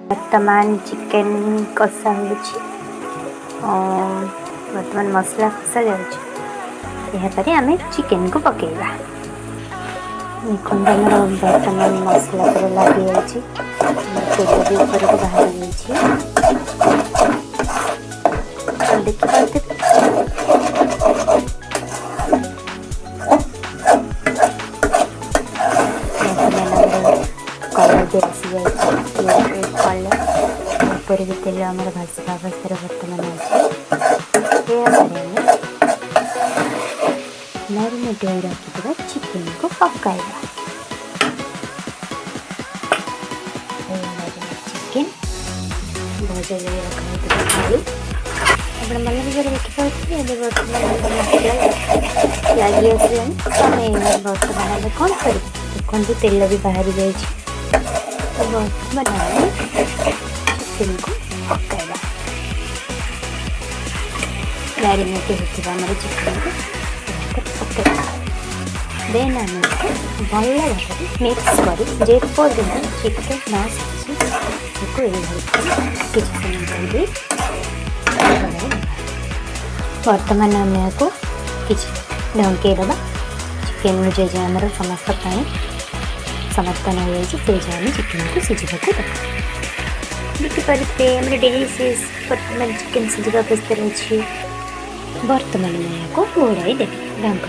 वर्तमान चिकेन कषा वर्तमान मसला कषा जापर आम चिकेन को पकेगा। देखते वर्तमान मसला पर लगी तेल भी ऊपर को बाहर देखिए कलर भी आसी जाए ऊपर भी तेल आम भाषा अवस्था बर्तमान अच्छे मैरिनेट हो रखी चिकेन को पकाइबा। चिकेन भजा जाए रखा थाली आप मन विचार देखिए बर्तमान मसला लगी आस बर्तमान कौन कर देखते तेल भी बाहरी जाए बर्तमान चिकेन को पकाइबा। मैरिनेट होता आम चिकेन को पकाइबा देन आम भल भाव मिक्स कर जेपर्यंत चिकेन न सीझे किसी समय वर्तमान आम को किसी ढंके दबा चिकेन जे आमर समस्त पानी समर्थन हो जाए चिकेन को सीझा देखिपारे आम डिलीशियस वर्तमान चिकेन सीझा अवस्था अच्छी। वर्तमान मैं को घोड़ाई देवी ढंक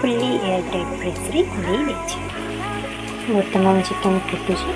फुल्ली एयर टाइट प्रेस घोड़ाई वर्तमान चिकेन फुटुची